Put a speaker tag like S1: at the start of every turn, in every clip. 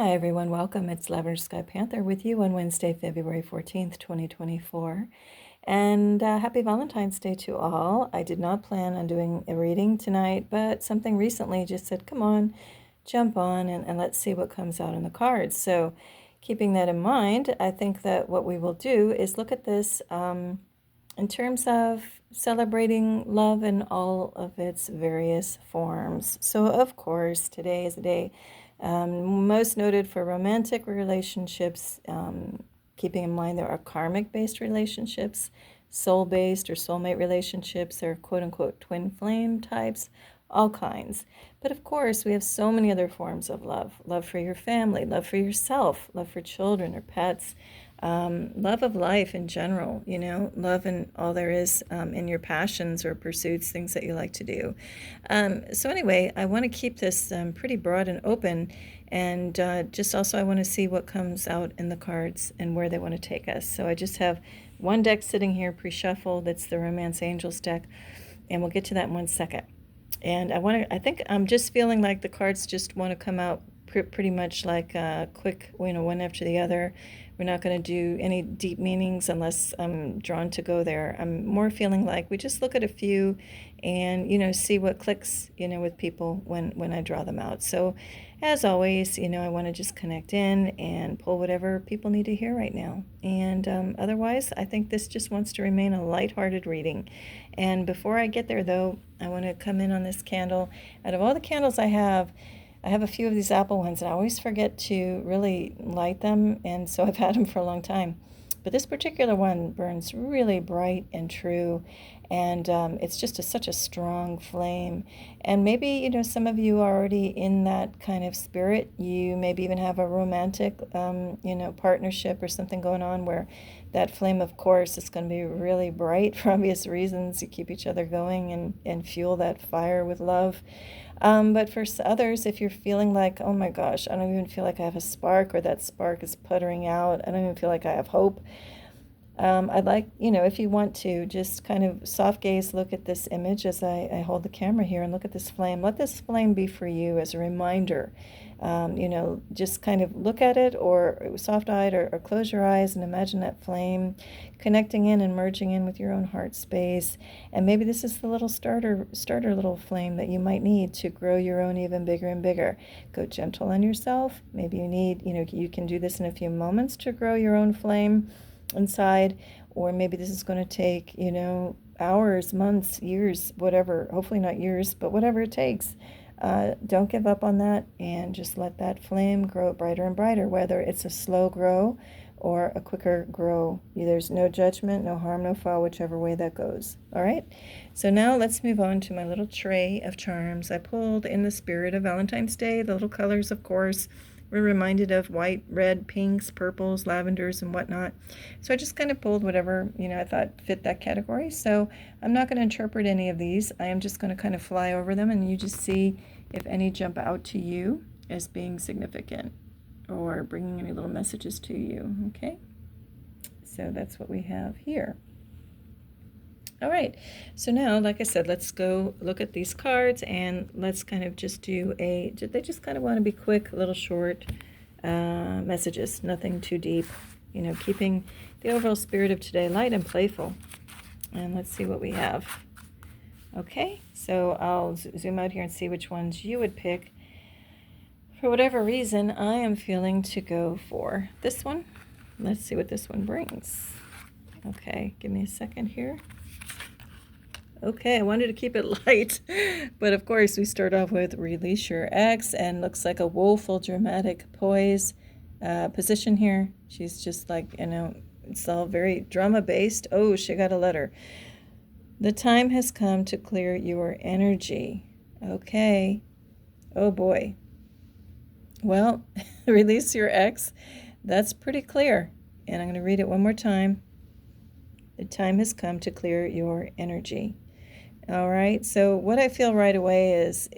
S1: Hi everyone, welcome. It's Lavender Sky Panther with you on Wednesday, February 14th, 2024. And happy Valentine's Day to all. I did not plan on doing a reading tonight, but something recently just said, come on, jump on and let's see what comes out in the cards. So keeping that in mind, I think that what we will do is look at this in terms of celebrating love in all of its various forms. So of course, today is a day most noted for romantic relationships, keeping in mind there are karmic-based relationships, soul-based or soulmate relationships, or quote-unquote twin flame types, all kinds. But of course, we have so many other forms of love. Love for your family, love for yourself, love for children or pets, love of life in general, love in all there is in your passions or pursuits, things that you like to do. So anyway, I want to keep this pretty broad and open, and just also I want to see what comes out in the cards and where they want to take us. So I just have one deck sitting here pre-shuffled. It's the Romance Angels deck, and we'll get to that in 1 second. And I think I'm just feeling like the cards just want to come out pretty much like quick, one after the other. We're not going to do any deep meanings unless I'm drawn to go there. I'm more feeling like we just look at a few and, see what clicks, with people when I draw them out. So as always, I want to just connect in and pull whatever people need to hear right now. And otherwise, I think this just wants to remain a lighthearted reading. And before I get there, though, I want to come in on this candle. Out of all the candles I have a few of these apple ones, and I always forget to really light them, and so I've had them for a long time. But this particular one burns really bright and true, and it's just such a strong flame. And maybe, some of you are already in that kind of spirit. You maybe even have a romantic, partnership or something going on where that flame, of course, is going to be really bright for obvious reasons. You keep each other going and fuel that fire with love. But for others, if you're feeling like, oh my gosh, I don't even feel like I have a spark, or that spark is puttering out, I don't even feel like I have hope, I'd like, if you want to, just kind of soft gaze, look at this image as I hold the camera here and look at this flame. Let this flame be for you as a reminder. Just kind of look at it, or soft-eyed, or close your eyes and imagine that flame connecting in and merging in with your own heart space. And maybe this is the little starter little flame that you might need to grow your own even bigger and bigger. Go gentle on yourself. Maybe you need, you can do this in a few moments to grow your own flame inside, or maybe this is going to take, hours, months, years, whatever. Hopefully not years, but whatever it takes. Don't give up on that, and just let that flame grow brighter and brighter, whether it's a slow grow or a quicker grow. There's no judgment, no harm, no foul, whichever way that goes. All right, so now let's move on to my little tray of charms. I pulled in the spirit of Valentine's Day, the little colors, of course. We're reminded of white, red, pinks, purples, lavenders, and whatnot. So I just kind of pulled whatever, I thought fit that category. So I'm not going to interpret any of these. I am just going to kind of fly over them, and you just see if any jump out to you as being significant or bringing any little messages to you, okay? So that's what we have here. All right, so now, like I said, let's go look at these cards, and let's kind of just do they just kind of want to be quick, little short messages, nothing too deep, keeping the overall spirit of today light and playful. And let's see what we have. Okay, so I'll zoom out here and see which ones you would pick. For whatever reason, I am feeling to go for this one. Let's see what this one brings. Okay, give me a second here. Okay, I wanted to keep it light, but of course we start off with release your ex, and looks like a woeful, dramatic poise position here. She's just like, it's all very drama-based. Oh, she got a letter. The time has come to clear your energy. Okay. Oh boy. Well, release your ex. That's pretty clear. And I'm going to read it one more time. The time has come to clear your energy. All right, so what I feel right away is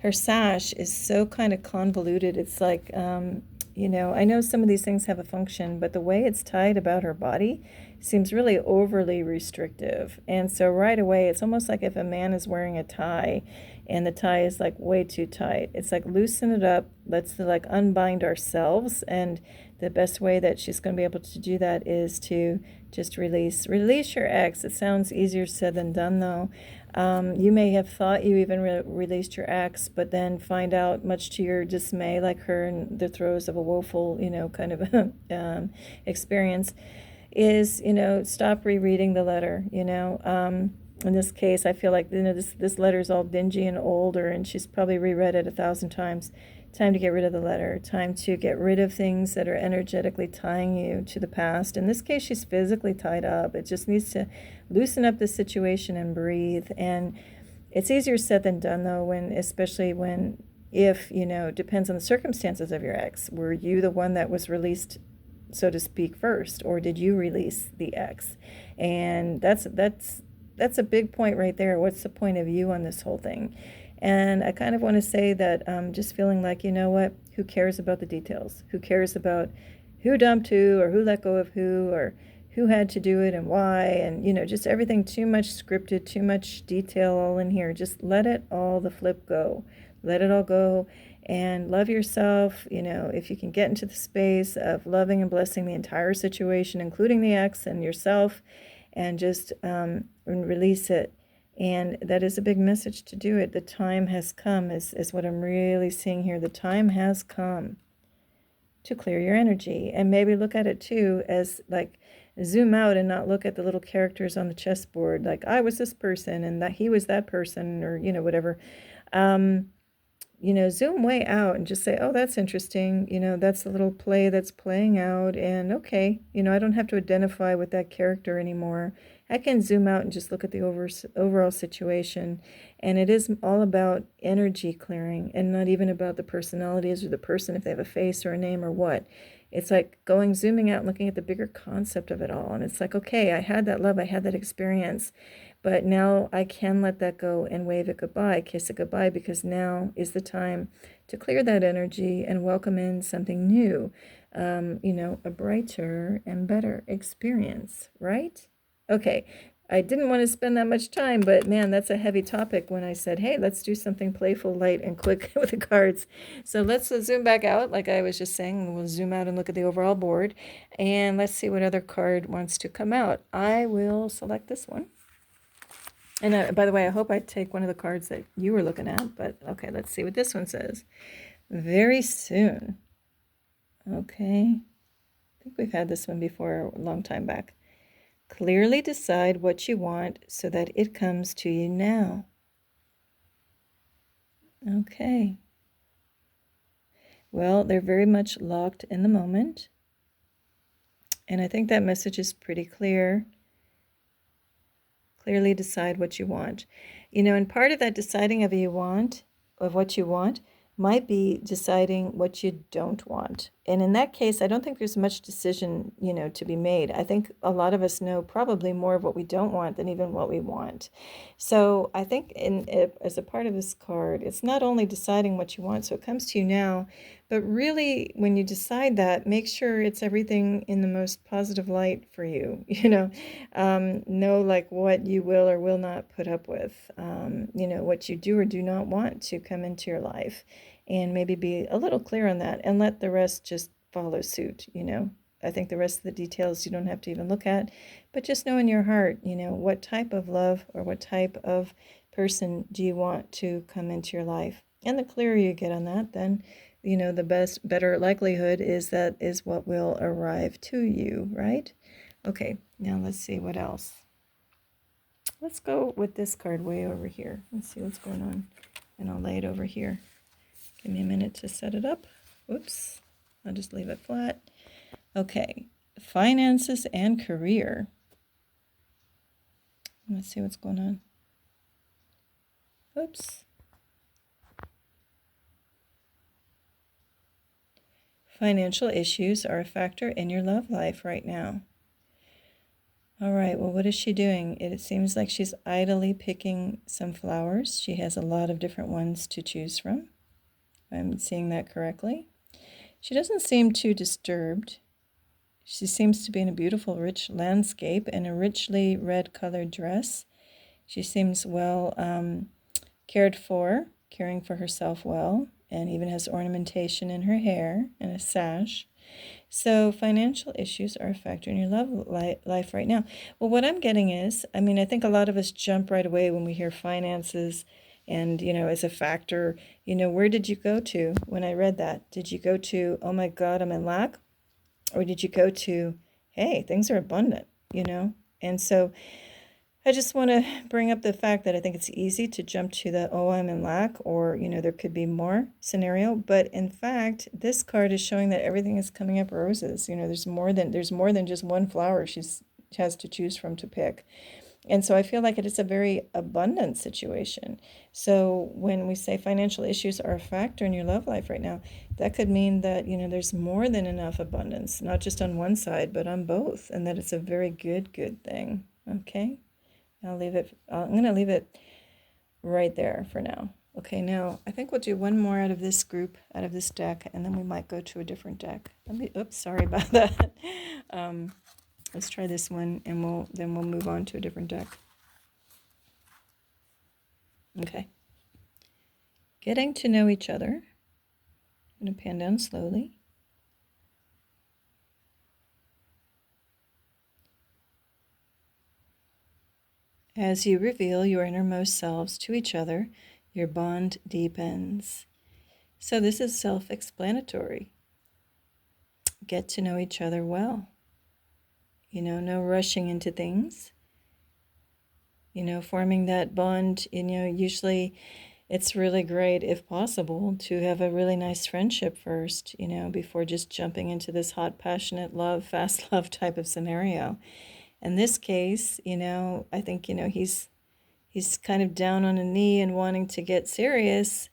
S1: her sash is so kind of convoluted. It's like, I know some of these things have a function, but the way it's tied about her body seems really overly restrictive. And so right away, it's almost like if a man is wearing a tie, and the tie is like way too tight. It's like loosen it up. Let's like unbind ourselves. And the best way that she's going to be able to do that is to just release your ex. It sounds easier said than done, though. You may have thought you even released your ex, but then find out, much to your dismay, like her in the throes of a woeful, kind of experience, is, stop rereading the letter. In this case, I feel like, this letter is all dingy and older, and she's probably reread it 1,000 times. Time to get rid of the letter. Time to get rid of things that are energetically tying you to the past. In this case, she's physically tied up. It just needs to loosen up the situation and breathe. And it's easier said than done, though, especially if, depends on the circumstances of your ex. Were you the one that was released, so to speak, first, or did you release the ex? And that's a big point right there. What's the point of you on this whole thing? And I kind of want to say that just feeling like, who cares about the details? Who cares about who dumped who, or who let go of who, or who had to do it and why? And, just everything too much scripted, too much detail all in here. Just let it all, the flip, go. Let it all go and love yourself. If you can get into the space of loving and blessing the entire situation, including the ex and yourself, and just release it. And that is a big message to do it. The time has come, is what I'm really seeing here. The time has come to clear your energy. And maybe look at it too as like, zoom out and not look at the little characters on the chessboard, like I was this person and that he was that person, or whatever. Zoom way out and just say, oh, that's interesting. That's the little play that's playing out. And okay, I don't have to identify with that character anymore. I can zoom out and just look at the overall situation. And it is all about energy clearing, and not even about the personalities or the person, if they have a face or a name or what. It's like zooming out and looking at the bigger concept of it all. And it's like, okay, I had that love, I had that experience, but now I can let that go and wave it goodbye, kiss it goodbye, because now is the time to clear that energy and welcome in something new, a brighter and better experience, right? Okay, I didn't want to spend that much time, but man, that's a heavy topic when I said, hey, let's do something playful, light, and quick with the cards. So let's zoom back out, like I was just saying. We'll zoom out and look at the overall board, and let's see what other card wants to come out. I will select this one. And by the way, I hope I take one of the cards that you were looking at, but okay, let's see what this one says. Very soon. Okay, I think we've had this one before a long time back. Clearly decide what you want so that it comes to you now. Okay. Well, they're very much locked in the moment. And I think that message is pretty clear. Clearly decide what you want. And part of that deciding of what you want might be deciding what you don't want. And in that case, I don't think there's much decision, to be made. I think a lot of us know probably more of what we don't want than even what we want. So I think as a part of this card, it's not only deciding what you want, so it comes to you now, but really when you decide that, make sure it's everything in the most positive light for you, know like what you will or will not put up with, what you do or do not want to come into your life. And maybe be a little clear on that and let the rest just follow suit. I think the rest of the details you don't have to even look at, but just know in your heart, what type of love or what type of person do you want to come into your life. And the clearer you get on that, then, the better likelihood is that is what will arrive to you, right? Okay, now let's see what else. Let's go with this card way over here. Let's see what's going on. And I'll lay it over here. Give me a minute to set it up. Whoops. I'll just leave it flat. Okay. Finances and career. Let's see what's going on. Oops. Financial issues are a factor in your love life right now. All right. Well, what is she doing? It seems like she's idly picking some flowers. She has a lot of different ones to choose from. I'm seeing that correctly. She doesn't seem too disturbed. She seems to be in a beautiful, rich landscape in a richly red-colored dress. She seems well cared for, caring for herself well, and even has ornamentation in her hair and a sash. So financial issues are a factor in your love life right now. Well, what I'm getting is, I mean, I think a lot of us jump right away when we hear finances and, as a factor. Where did you go to when I read that? Did you go to, oh my God, I'm in lack? Or did you go to, hey, things are abundant? And so I just want to bring up the fact that I think it's easy to jump to the, oh, I'm in lack, or, there could be more scenario. But in fact, this card is showing that everything is coming up roses. There's more than just one flower she has to choose from to pick. And so I feel like it is a very abundant situation. So when we say financial issues are a factor in your love life right now, that could mean that, there's more than enough abundance, not just on one side, but on both, and that it's a very good thing. Okay? I'm going to leave it right there for now. Okay, now I think we'll do one more out of this group, out of this deck, and then we might go to a different deck. Oops, sorry about that. Let's try this one, and we'll move on to a different deck. Okay. Getting to know each other. I'm going to pan down slowly. As you reveal your innermost selves to each other, your bond deepens. So this is self-explanatory. Get to know each other well. No rushing into things. Forming that bond, usually it's really great, if possible, to have a really nice friendship first, before just jumping into this hot, passionate love, fast love type of scenario. In this case, I think, he's kind of down on a knee and wanting to get serious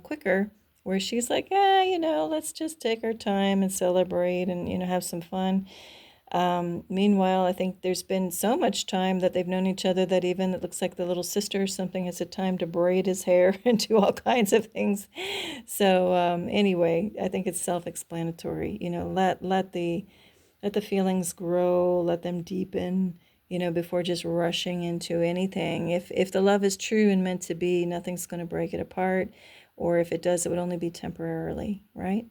S1: quicker, where she's like, let's just take our time and celebrate and, have some fun. Meanwhile, I think there's been so much time that they've known each other that even it looks like the little sister or something has had time to braid his hair and do all kinds of things. So anyway, I think it's self-explanatory. Let the feelings grow, let them deepen, before just rushing into anything. If the love is true and meant to be, nothing's going to break it apart. Or if it does, it would only be temporarily, right?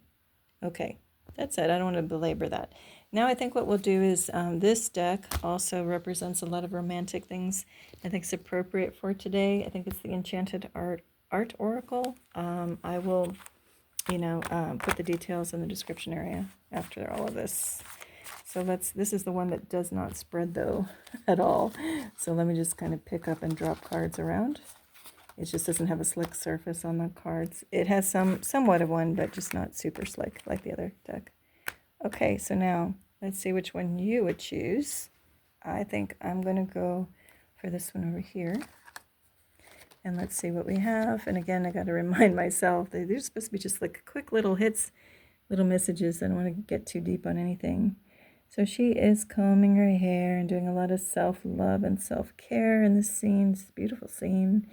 S1: Okay, that's it. I don't want to belabor that. Now I think what we'll do is this deck also represents a lot of romantic things. I think it's appropriate for today. I think it's the Enchanted Art Oracle. I will, put the details in the description area after all of this. So this is the one that does not spread though at all. So let me just kind of pick up and drop cards around. It just doesn't have a slick surface on the cards. It has somewhat of one, but just not super slick like the other deck. Okay, so now let's see which one you would choose. I think I'm going to go for this one over here. And let's see what we have. And again, I got to remind myself that they're supposed to be just like quick little hits, little messages. I don't want to get too deep on anything. So she is combing her hair and doing a lot of self-love and self-care in this scene. It's a beautiful scene.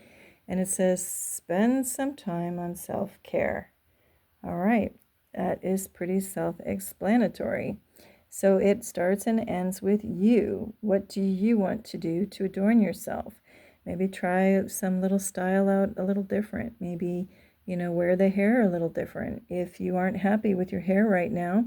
S1: And it says, spend some time on self-care. All right, that is pretty self-explanatory. So it starts and ends with you. What do you want to do to adorn yourself? Maybe try some little style out a little different. Maybe, wear the hair a little different. If you aren't happy with your hair right now,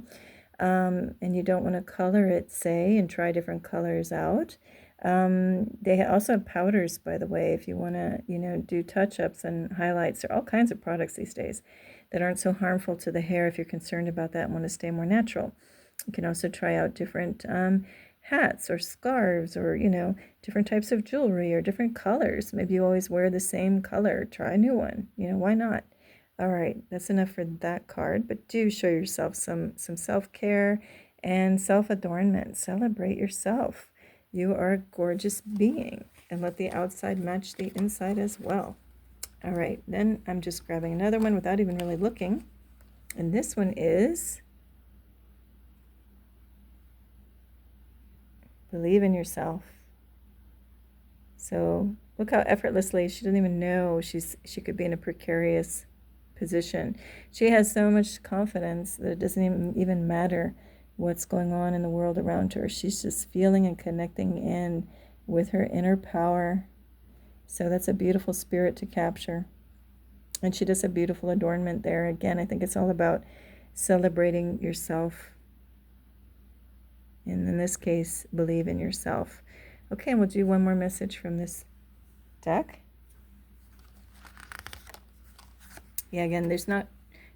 S1: and you don't want to color it, say, and try different colors out. They also have powders, by the way, if you want to, do touch-ups and highlights. There are all kinds of products these days that aren't so harmful to the hair if you're concerned about that and want to stay more natural. You can also try out different hats or scarves or, different types of jewelry or different colors. Maybe you always wear the same color. Try a new one. Why not? All right, that's enough for that card, but do show yourself some self-care and self-adornment. Celebrate yourself. You are a gorgeous being, and let the outside match the inside as well. All right, then I'm just grabbing another one without even really looking, and this one is believe in yourself. So look how effortlessly she doesn't even know she could be in a precarious position. She has so much confidence that it doesn't even matter what's going on in the world around her. She's just feeling and connecting in with her inner power So that's a beautiful spirit to capture. And she does a beautiful adornment there. Again, I think it's all about celebrating yourself. And in this case, believe in yourself. Okay, and we'll do one more message from this deck. Yeah, again,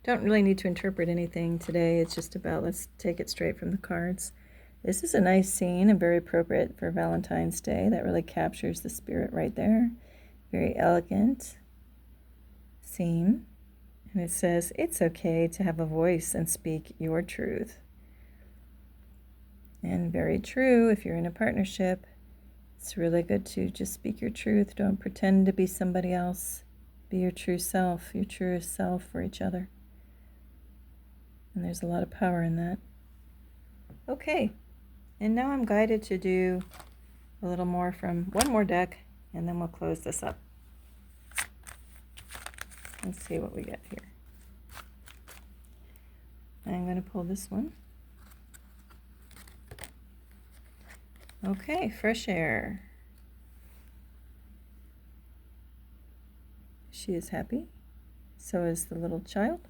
S1: don't really need to interpret anything today. It's just about, let's take it straight from the cards. This is a nice scene and very appropriate for Valentine's Day. That really captures the spirit right there. Very elegant scene. And it says, it's okay to have a voice and speak your truth. And very true, if you're in a partnership, it's really good to just speak your truth. Don't pretend to be somebody else. Be your true self, your truest self for each other. And there's a lot of power in that. Okay, and now I'm guided to do a little more from one more deck, and then we'll close this up. Let's see what we get here. I'm going to pull this one. Okay, fresh air. She is happy. So is the little child.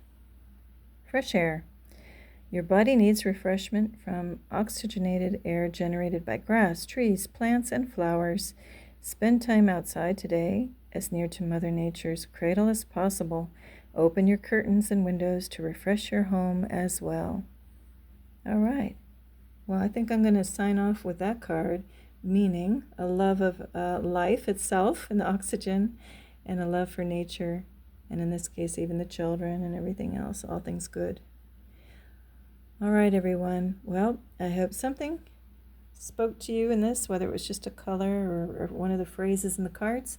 S1: Fresh air. Your body needs refreshment from oxygenated air generated by grass, trees, plants, and flowers. Spend time outside today, as near to Mother Nature's cradle as possible. Open your curtains and windows to refresh your home as well. All right. Well, I think I'm going to sign off with that card, meaning a love of life itself and the oxygen, and a love for nature, and in this case, even the children and everything else, all things good. All right, everyone. Well, I hope something spoke to you in this, whether it was just a color or one of the phrases in the cards.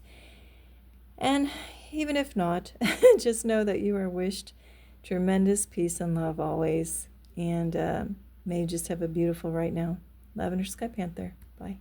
S1: And even if not, just know that you are wished tremendous peace and love always. And may you just have a beautiful right now. Lavender Sky Panther. Bye.